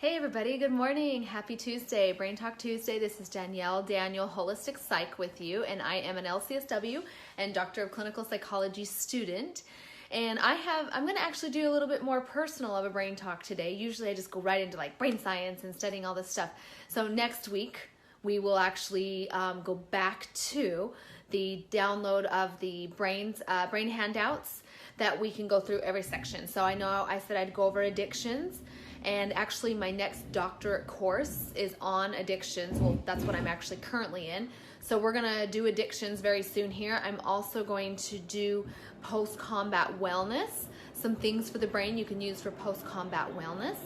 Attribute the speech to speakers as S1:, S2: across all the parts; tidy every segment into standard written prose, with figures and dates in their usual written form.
S1: Hey everybody, good morning. Happy Tuesday, Brain Talk Tuesday. This is Danielle Daniel, Holistic Psych with you, and I am an LCSW and Doctor of Clinical Psychology student. And I'm going to actually do a little bit more personal of a brain talk today. Usually I just go right into like brain science and studying all this stuff. So next week we will actually go back to the download of the brain handouts that we can go through every section. So I know I said I'd go over addictions. And actually my next doctorate course is on addictions. Well, that's what I'm actually currently in. So we're gonna do addictions very soon here. I'm also going to do post-combat wellness, some things for the brain you can use for post-combat wellness.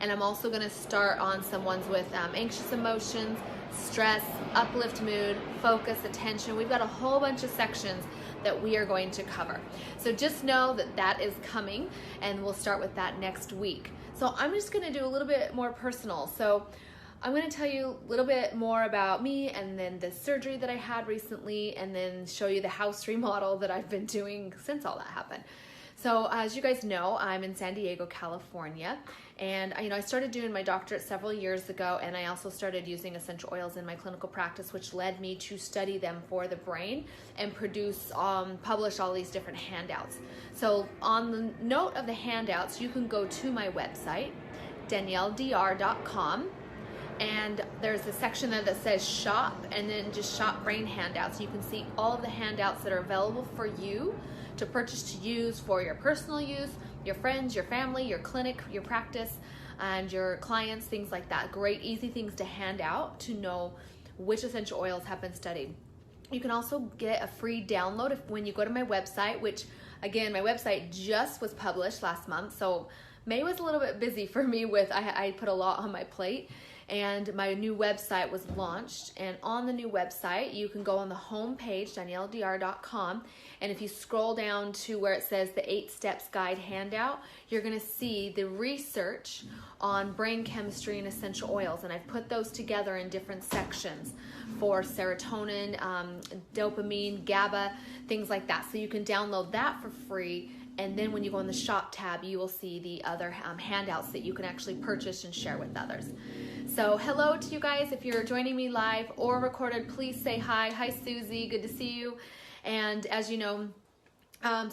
S1: And I'm also gonna start on some ones with anxious emotions, stress, uplift mood, focus, attention. We've got a whole bunch of sections that we are going to cover. So just know that that is coming, and we'll start with that next week. So I'm just gonna do a little bit more personal. So I'm gonna tell you a little bit more about me and then the surgery that I had recently, and then show you the house remodel that I've been doing since all that happened. So as you guys know, I'm in San Diego, California, and I started doing my doctorate several years ago, and I also started using essential oils in my clinical practice, which led me to study them for the brain and publish all these different handouts. So on the note of the handouts, you can go to my website, danielledr.com, and there's a section there that says shop, and then just shop brain handouts. You can see all of the handouts that are available for you to purchase, to use for your personal use, your friends, your family, your clinic, your practice, and your clients, things like that. Great, easy things to hand out to know which essential oils have been studied. You can also get a free download when you go to my website, which again, my website just was published last month. So May was a little bit busy for me I put a lot on my plate. And my new website was launched, and on the new website you can go on the home page, danielledr.com, and if you scroll down to where it says the 8 Steps Guide handout, you're going to see the research on brain chemistry and essential oils, and I've put those together in different sections for serotonin, dopamine, GABA, things like that. So you can download that for free, and then when you go in the shop tab, you will see the other handouts that you can actually purchase and share with others. So hello to you guys. If you're joining me live or recorded, please say hi. Hi, Susie. Good to see you. And as you know, I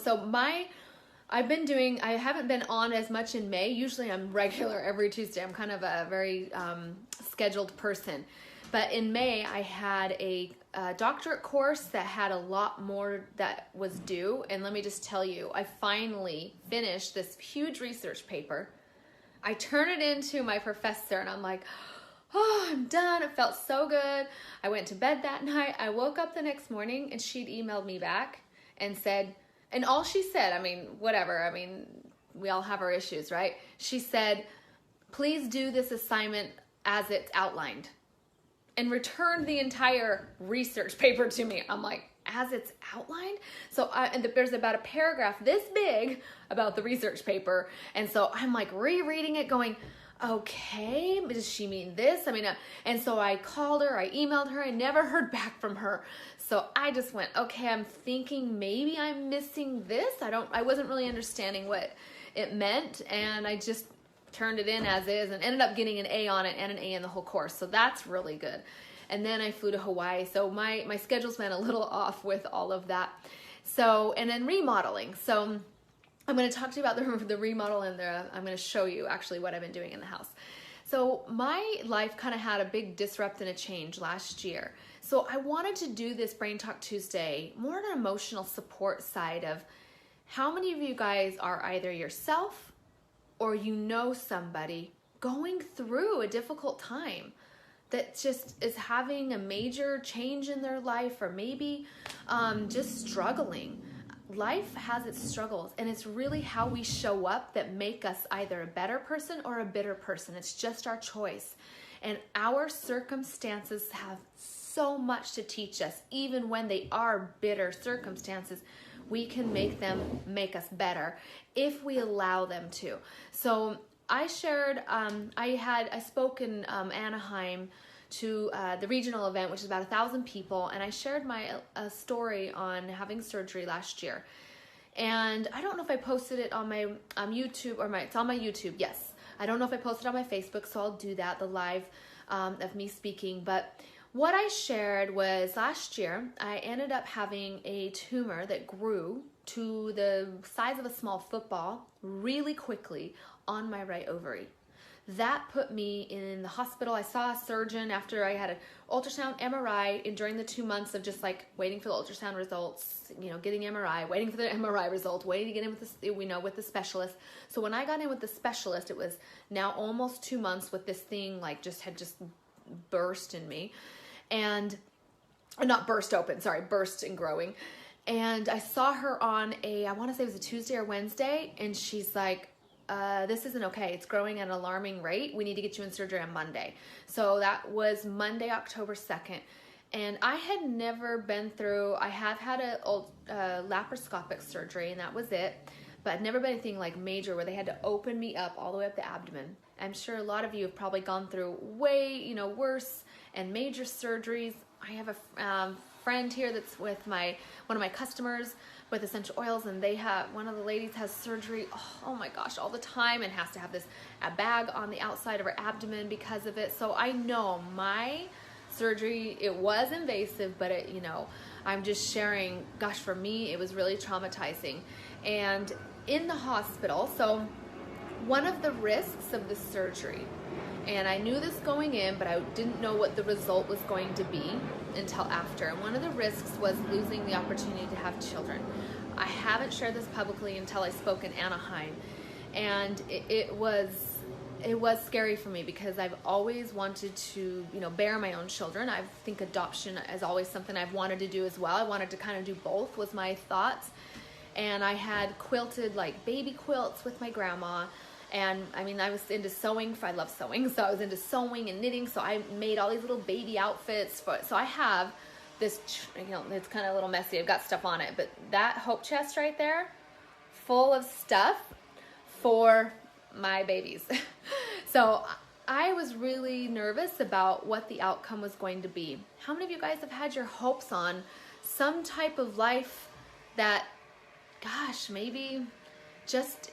S1: haven't been on as much in May. Usually I'm regular every Tuesday. I'm kind of a very scheduled person. But in May, I had a doctorate course that had a lot more that was due. And let me just tell you, I finally finished this huge research paper. I turn it into my professor and I'm like, oh, I'm done. It felt so good. I went to bed that night. I woke up the next morning and she'd emailed me back and said, and all she said, whatever. We all have our issues, right? She said, please do this assignment as it's outlined, and returned the entire research paper to me. I'm like, as it's outlined? So there's about a paragraph this big about the research paper. And so I'm like rereading it going, okay, does she mean this? And so I called her, I emailed her, I never heard back from her. So I just went, okay, I'm thinking maybe I'm missing this. I wasn't really understanding what it meant. And I just turned it in as is and ended up getting an A on it and an A in the whole course. So that's really good. And then I flew to Hawaii. So my schedule's been a little off with all of that. So, and then remodeling. So I'm going to talk to you about the remodel, and I'm going to show you actually what I've been doing in the house. So my life kind of had a big disrupt and a change last year. So I wanted to do this Brain Talk Tuesday more on an emotional support side of how many of you guys are either yourself or you know somebody going through a difficult time that just is having a major change in their life, or maybe just struggling. Life has its struggles, and it's really how we show up that make us either a better person or a bitter person. It's just our choice. And our circumstances have so much to teach us. Even when they are bitter circumstances, we can make them make us better if we allow them to. So I shared, I spoke in Anaheim to the regional event, which is about 1,000 people, and I shared my story on having surgery last year. And I don't know if I posted it on my YouTube, it's on my YouTube, yes. I don't know if I posted on my Facebook, so I'll do that, the live of me speaking. But what I shared was last year, I ended up having a tumor that grew to the size of a small football really quickly on my right ovary. That put me in the hospital. I saw a surgeon after I had an ultrasound, MRI, and during the 2 months of just like waiting for the ultrasound results, you know, getting MRI, waiting for the MRI result, waiting to get in with the, with the specialist. So when I got in with the specialist, it was now almost 2 months with this thing like had just burst in me, and not burst open, sorry, burst and growing. And I saw her on I want to say it was a Tuesday or Wednesday, and she's like, this isn't okay. It's growing at an alarming rate. We need to get you in surgery on Monday. So that was Monday, October 2nd. And I had never been through, I have had a laparoscopic surgery, and that was it. But I'd never been anything like major where they had to open me up all the way up the abdomen. I'm sure a lot of you have probably gone through way, worse and major surgeries. I have a friend here that's with one of my customers with essential oils, and one of the ladies has surgery, oh my gosh, all the time, and has to have a bag on the outside of her abdomen because of it. So I know my surgery, it was invasive, but I'm just sharing, gosh, for me, it was really traumatizing. And in the hospital, so one of the risks of the surgery, and I knew this going in, but I didn't know what the result was going to be until after. And one of the risks was losing the opportunity to have children. I haven't shared this publicly until I spoke in Anaheim. And it was scary for me because I've always wanted to, bear my own children. I think adoption is always something I've wanted to do as well. I wanted to kind of do both, was my thoughts. And I had quilted like baby quilts with my grandma. And I mean, I was into sewing. I love sewing, so I was into sewing and knitting. So I made all these little baby outfits. So I have this, it's kind of a little messy. I've got stuff on it, but that hope chest right there, full of stuff for my babies. So I was really nervous about what the outcome was going to be. How many of you guys have had your hopes on some type of life that, gosh, maybe just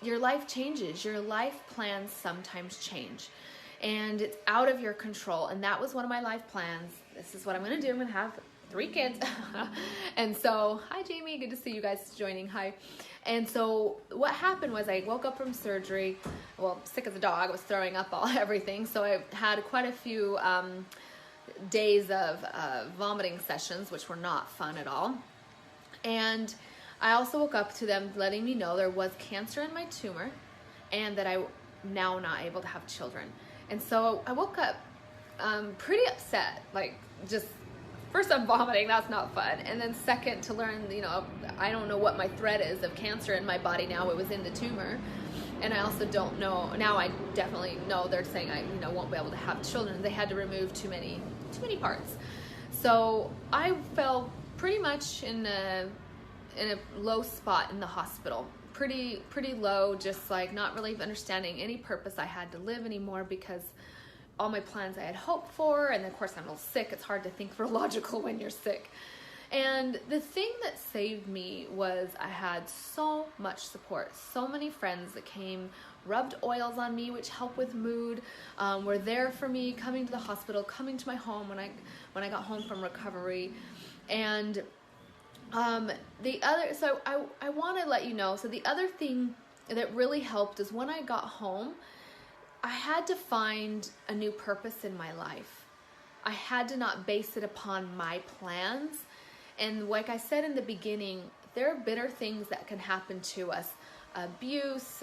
S1: your life changes, your life plans sometimes change, and it's out of your control. And that was one of my life plans. This is what I'm gonna do. I'm gonna have 3 kids. And so, hi Jamie, good to see you guys joining, hi. And so what happened was I woke up from surgery, well, sick as a dog, I was throwing up everything. So I had quite a few days of vomiting sessions, which were not fun at all. And I also woke up to them letting me know there was cancer in my tumor and that I'm now not able to have children. And so I woke up pretty upset, like just, first I'm vomiting, that's not fun. And then second to learn, I don't know what my threat is of cancer in my body now. It was in the tumor. And I also don't know, now I definitely know they're saying I won't be able to have children. They had to remove too many parts. So I fell pretty much in a low spot in the hospital, pretty low, just like not really understanding any purpose I had to live anymore because all my plans I had hoped for, and of course I'm a little sick. It's hard to think for logical when you're sick. And the thing that saved me was I had so much support, so many friends that came, rubbed oils on me, which help with mood, were there for me, coming to the hospital, coming to my home when I got home from recovery. And I want to let you know, so the other thing that really helped is when I got home, I had to find a new purpose in my life. I had to not base it upon my plans. And like I said in the beginning, there are bitter things that can happen to us. Abuse,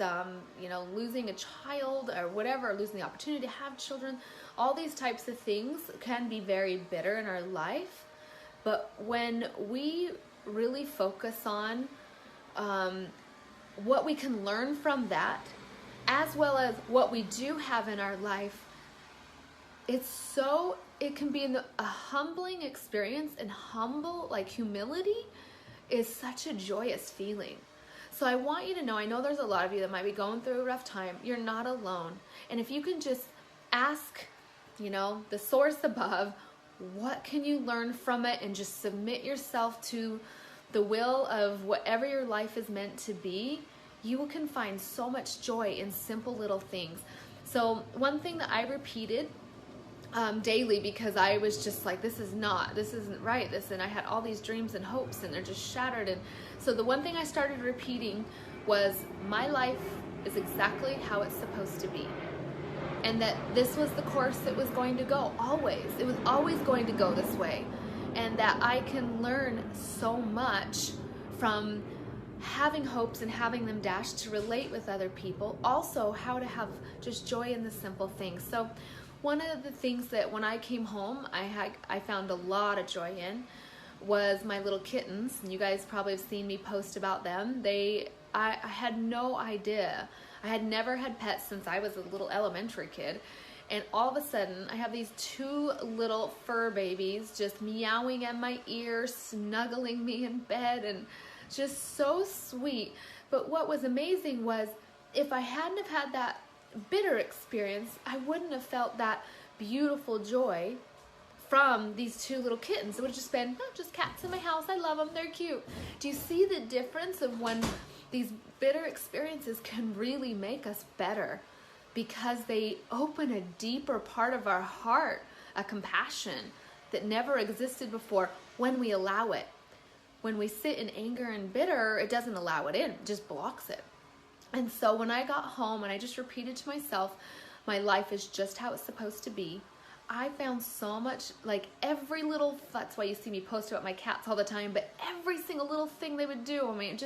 S1: losing a child or whatever, losing the opportunity to have children. All these types of things can be very bitter in our life. But when we really focus on what we can learn from that, as well as what we do have in our life, it can be a humbling experience, and humility is such a joyous feeling. So I want you to know, I know there's a lot of you that might be going through a rough time. You're not alone. And if you can just ask, the source above, what can you learn from it, and just submit yourself to the will of whatever your life is meant to be, you can find so much joy in simple little things. So one thing that I repeated daily, because I was just like, this isn't right, and I had all these dreams and hopes and they're just shattered. And so the one thing I started repeating was, my life is exactly how it's supposed to be, and that this was the course it was going to go. It was always going to go this way, and that I can learn so much from having hopes and having them dashed to relate with other people. Also, how to have just joy in the simple things. So one of the things that when I came home, I found a lot of joy in was my little kittens. And you guys probably have seen me post about them. I had no idea. I had never had pets since I was a little elementary kid. And all of a sudden, I have these 2 little fur babies just meowing at my ear, snuggling me in bed, and just so sweet. But what was amazing was, if I hadn't have had that bitter experience, I wouldn't have felt that beautiful joy from these 2 little kittens. It would have just been, oh, just cats in my house, I love them, they're cute. Do you see the difference of when these bitter experiences can really make us better? Because they open a deeper part of our heart, a compassion that never existed before, when we allow it. When we sit in anger and bitter, it doesn't allow it in, it just blocks it. And so when I got home and I just repeated to myself, my life is just how it's supposed to be, I found so much, like every little, that's why you see me post about my cats all the time, but every single little thing they would do, I mean,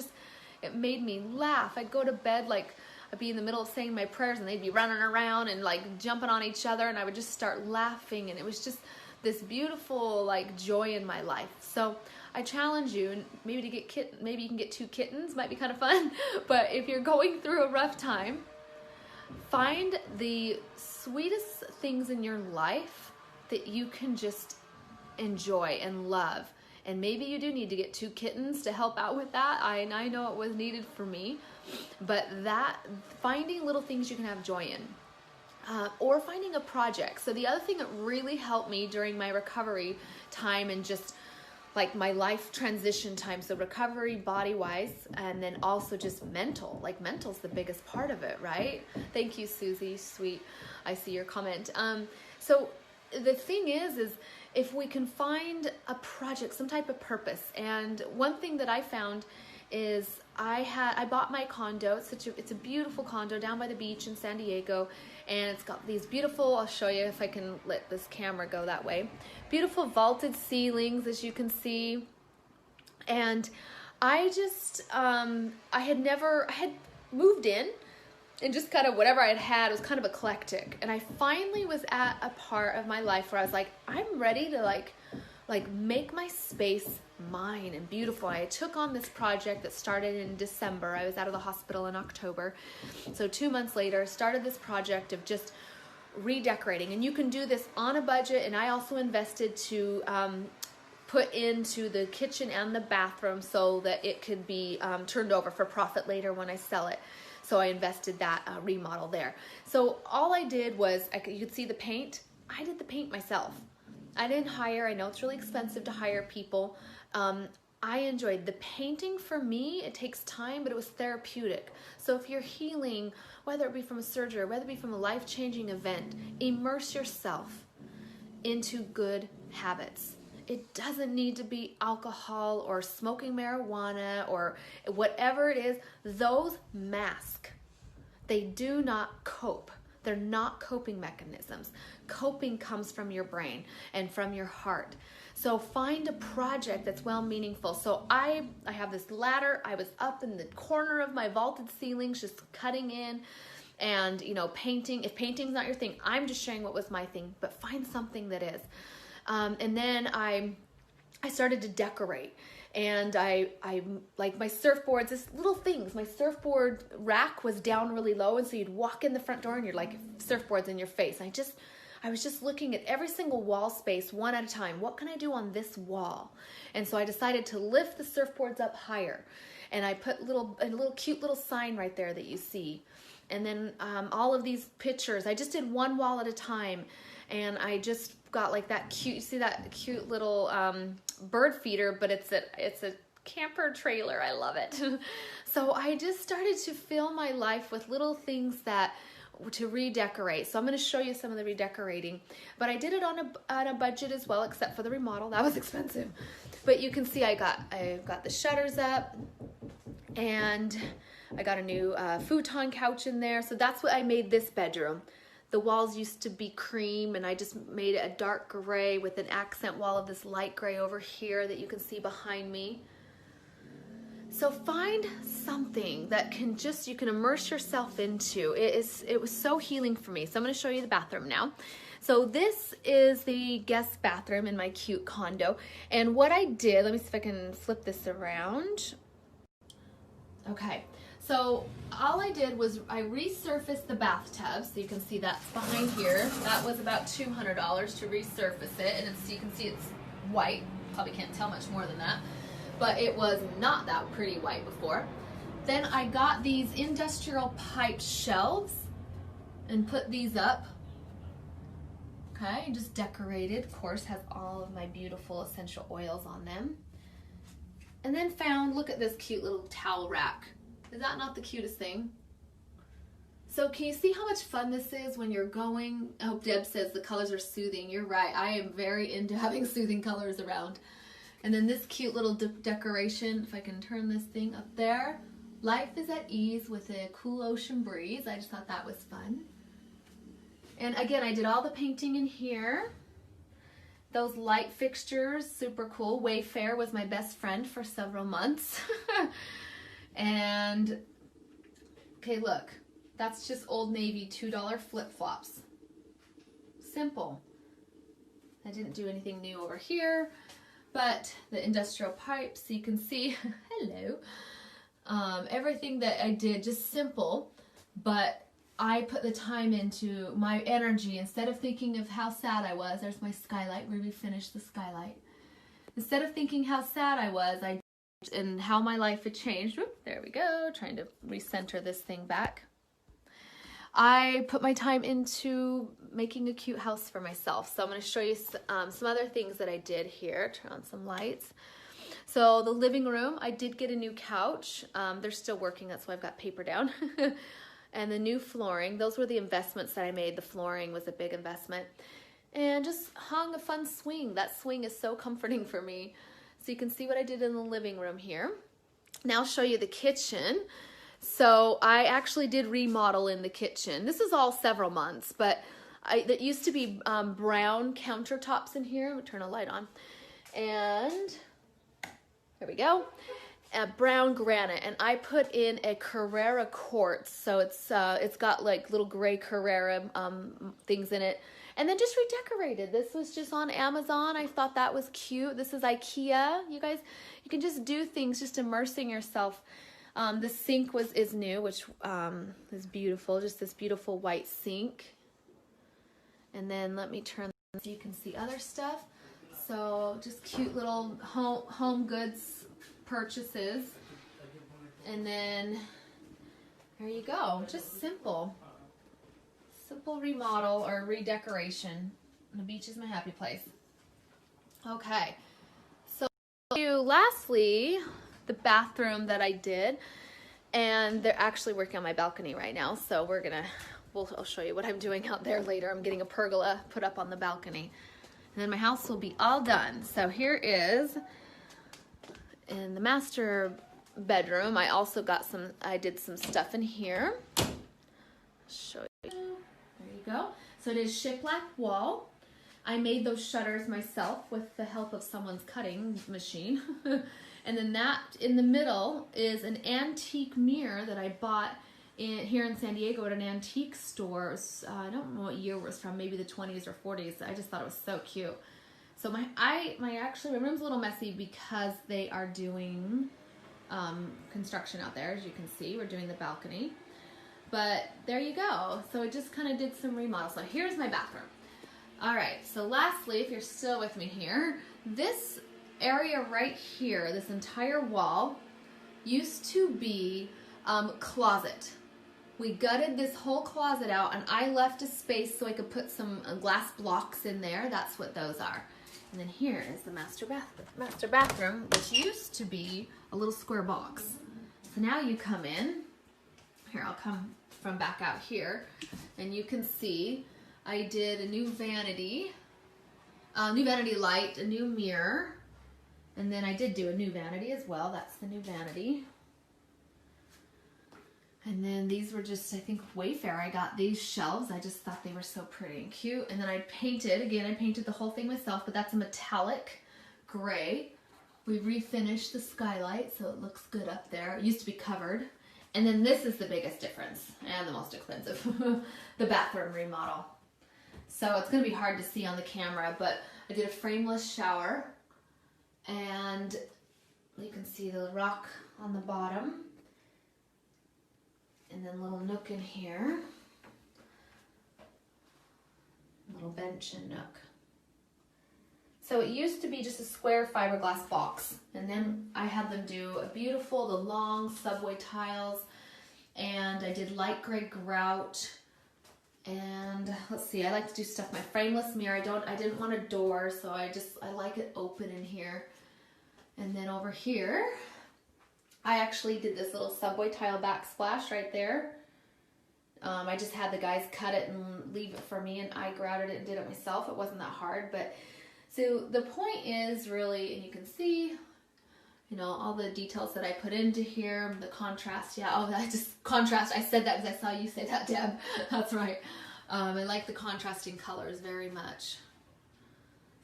S1: it made me laugh. I'd go to bed, like I'd be in the middle of saying my prayers and they'd be running around and like jumping on each other, and I would just start laughing, and it was just this beautiful like joy in my life. So I challenge you, maybe to get maybe you can get 2 kittens, might be kind of fun. But if you're going through a rough time, find the sweetest things in your life that you can just enjoy and love. And maybe you do need to get 2 kittens to help out with that. I know it was needed for me, but that finding little things you can have joy in. Or finding a project. So the other thing that really helped me during my recovery time, and just like my life transition time, so recovery body-wise, and then also just mental. Like mental's the biggest part of it, right? Thank you, Susie, sweet. I see your comment. So the thing is if we can find a project, some type of purpose. And one thing that I found is I bought my condo. It's a beautiful condo down by the beach in San Diego, and it's got these beautiful, I'll show you if I can let this camera go that way, beautiful vaulted ceilings, as you can see. And I just I had moved in, and just kind of whatever I had was kind of eclectic, and I finally was at a part of my life where I was like, I'm ready to like make my space mine and beautiful. I took on this project that started in December. I was out of the hospital in October. So 2 months later, started this project of just redecorating. And you can do this on a budget. And I also invested to put into the kitchen and the bathroom so that it could be turned over for profit later when I sell it. So I invested that remodel there. So all I did was, you could see the paint. I did the paint myself. I didn't hire. I know it's really expensive to hire people. I enjoyed the painting. For me, it takes time, but it was therapeutic. So if you're healing, whether it be from a surgery or whether it be from a life-changing event, immerse yourself into good habits. It doesn't need to be alcohol or smoking marijuana or whatever it is. Those mask. They do not cope. They're not coping mechanisms. Coping comes from your brain and from your heart. So find a project that's well meaningful. So I have this ladder. I was up in the corner of my vaulted ceilings, just cutting in and, painting. If painting's not your thing, I'm just sharing what was my thing, but find something that is. And then I started to decorate. And I like my surfboards, this little things. My surfboard rack was down really low, and so you'd walk in the front door and you're like, surfboards in your face. I was just looking at every single wall space one at a time. What can I do on this wall? And so I decided to lift the surfboards up higher, and I put a little cute little sign right there that you see. And then all of these pictures, I just did one wall at a time, and I just got like that cute, you see that cute little bird feeder, but it's a camper trailer. I love it. So I just started to fill my life with little things to redecorate. So I'm going to show you some of the redecorating, but I did it on a budget as well, except for the remodel. That was expensive. But you can see I got the shutters up, and I got a new futon couch in there. So that's what I made this bedroom. The walls used to be cream, and I just made it a dark gray with an accent wall of this light gray over here that you can see behind me. So find something that you can immerse yourself into. It was so healing for me. So I'm going to show you the bathroom now. So this is the guest bathroom in my cute condo. And what I did, let me see if I can flip this around. Okay. So all I did was I resurfaced the bathtub, so you can see that's behind here. That was about $200 to resurface it, and you can see it's white. Probably can't tell much more than that, but it was not that pretty white before. Then I got these industrial pipe shelves and put these up. Okay, and just decorated. Of course, has all of my beautiful essential oils on them. And then look at this cute little towel rack. Is that not the cutest thing? So can you see how much fun this is when you're going? I hope Deb says the colors are soothing. You're right. I am very into having soothing colors around. And then this cute little decoration, if I can turn this thing up there. Life is at ease with a cool ocean breeze. I just thought that was fun. And again, I did all the painting in here. Those light fixtures, super cool. Wayfair was my best friend for several months. And, okay, look, that's just Old Navy $2 flip-flops. Simple. I didn't do anything new over here, but the industrial pipes, so you can see, hello, everything that I did, just simple, but I put the time into my energy. Instead of thinking of how sad I was, there's my skylight, where we finished the skylight. Instead of thinking how sad I was, and how my life had changed. Whoop, there we go, trying to recenter this thing back. I put my time into making a cute house for myself. So I'm going to show you some other things that I did here. Turn on some lights. So the living room, I did get a new couch. They're still working, that's why I've got paper down. And the new flooring, those were the investments that I made. The flooring was a big investment. And just hung a fun swing. That swing is so comforting for me. So you can see what I did in the living room here. Now I'll show you the kitchen. So I actually did remodel in the kitchen. This is all several months, but that used to be brown countertops in here. I'm gonna turn a light on. And there we go. Brown granite, and I put in a Carrara quartz. So it's got like little gray Carrara things in it. And then just redecorated. This was just on Amazon. I thought that was cute. This is IKEA. You guys, you can just do things, just immersing yourself. The sink is new, which is beautiful. Just this beautiful white sink. And then let me turn so you can see other stuff. So just cute little home goods purchases. And then there you go. Just simple. Simple remodel or redecoration. The beach is my happy place. Okay, so lastly, the bathroom that I did, and they're actually working on my balcony right now, so I'll show you what I'm doing out there later. I'm getting a pergola put up on the balcony, and then my house will be all done. So here is, in the master bedroom, I did some stuff in here. I'll show you. There you go. So it is shiplap wall. I made those shutters myself with the help of someone's cutting machine. And then that in the middle is an antique mirror that I bought here in San Diego at an antique store. I don't know what year it was from, maybe the 20s or 40s. I just thought it was so cute. So my room's a little messy because they are doing construction out there. As you can see, we're doing the balcony. But there you go. So I just kind of did some remodel. So here's my bathroom. All right, so lastly, if you're still with me here, this area right here, this entire wall, used to be closet. We gutted this whole closet out, and I left a space so I could put some glass blocks in there. That's what those are. And then here is the master bathroom, which used to be a little square box. So now you come in. Here, I'll come from back out here, and you can see I did a new vanity light, a new mirror, and then I did do a new vanity as well. That's the new vanity. And then these were just, I think, Wayfair. I got these shelves. I just thought they were so pretty and cute. And then I painted the whole thing myself, but that's a metallic gray. We refinished the skylight, so it looks good up there. It used to be covered. And then this is the biggest difference, and the most expensive, the bathroom remodel. So it's gonna be hard to see on the camera, but I did a frameless shower, and you can see the rock on the bottom, and then a little nook in here, a little bench and nook. So it used to be just a square fiberglass box, and then I had them do the long subway tiles, and I did light gray grout, and let's see, I like to do stuff, my frameless mirror, I didn't want a door, so I like it open in here. And then over here, I actually did this little subway tile backsplash right there. I just had the guys cut it and leave it for me, and I grouted it and did it myself. It wasn't that hard, but so the point is really, and you can see, you know, all the details that I put into here, the contrast. Yeah, oh, contrast. I said that because I saw you say that, Deb. That's right. I like the contrasting colors very much.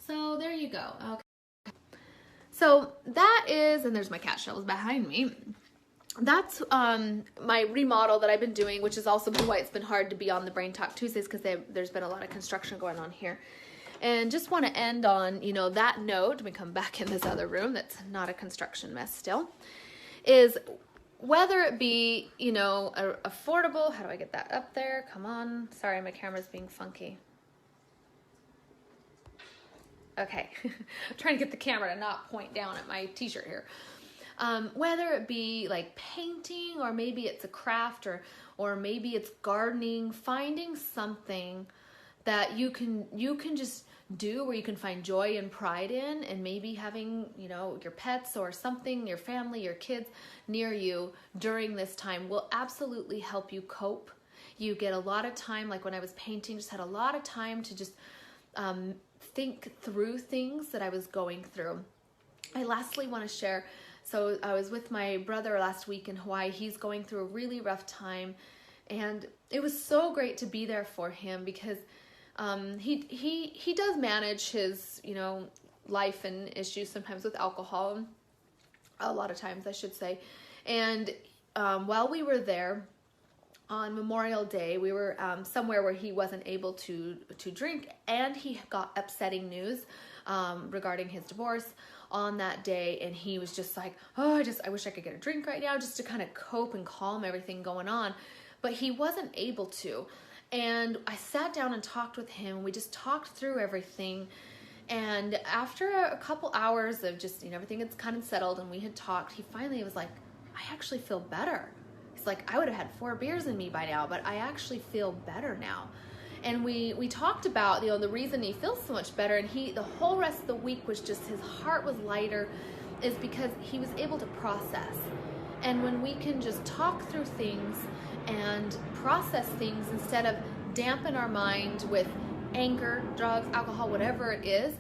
S1: So there you go. Okay. So that is, and there's my cat shelves behind me. That's my remodel that I've been doing, which is also why it's been hard to be on the Brain Talk Tuesdays, because there's been a lot of construction going on here. And just want to end on, you know, that note. Let me come back in this other room that's not a construction mess still. Is whether it be, you know, affordable. How do I get that up there? Come on. Sorry, my camera's being funky. Okay. I'm trying to get the camera to not point down at my t-shirt here. Whether it be like painting, or maybe it's a craft, or maybe it's gardening, finding something that you can just do where you can find joy and pride in, and maybe having, you know, your pets or something, your family, your kids near you during this time will absolutely help you cope. You get a lot of time, like when I was painting, just had a lot of time to just think through things that I was going through. I lastly want to share, so I was with my brother last week in Hawaii. He's going through a really rough time, and it was so great to be there for him, because he does manage his, you know, life and issues sometimes with alcohol, a lot of times I should say. And while we were there on Memorial Day, we were somewhere where he wasn't able to drink, and he got upsetting news regarding his divorce on that day, and he was just like, oh, I wish I could get a drink right now, just to kind of cope and calm everything going on. But he wasn't able to. And I sat down and talked with him. We just talked through everything. And after a couple hours of just, you know, everything had kind of settled and we had talked, he finally was like, I actually feel better. He's like, I would have had 4 beers in me by now, but I actually feel better now. And we talked about, you know, the reason he feels so much better, and the whole rest of the week was just, his heart was lighter, is because he was able to process. And when we can just talk through things and process things instead of dampen our mind with anger, drugs, alcohol, whatever it is,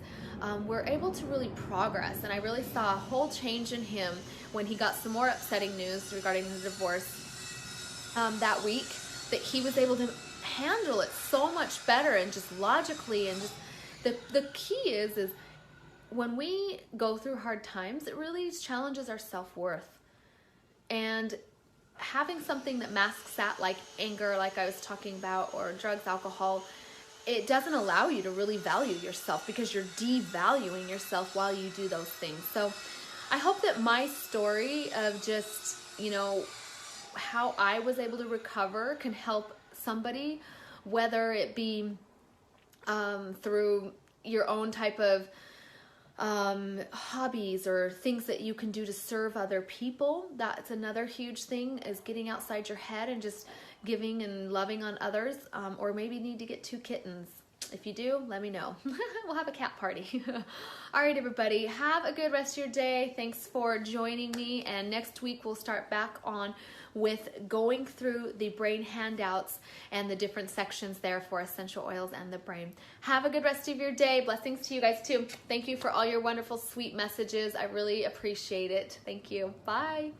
S1: we're able to really progress. And I really saw a whole change in him when he got some more upsetting news regarding his divorce that week, that he was able to handle it so much better, and just logically, and just the key is when we go through hard times, it really challenges our self-worth. And having something that masks that, like anger, like I was talking about, or drugs, alcohol, it doesn't allow you to really value yourself, because you're devaluing yourself while you do those things. So I hope that my story of just, you know, how I was able to recover can help somebody, whether it be through your own type of hobbies or things that you can do to serve other people. That's another huge thing, is getting outside your head and just giving and loving on others, or maybe need to get 2 kittens If you do, let me know. We'll have a cat party. All right, everybody, have a good rest of your day. Thanks for joining me. And next week, we'll start back on with going through the brain handouts and the different sections there for essential oils and the brain. Have a good rest of your day. Blessings to you guys too. Thank you for all your wonderful, sweet messages. I really appreciate it. Thank you. Bye.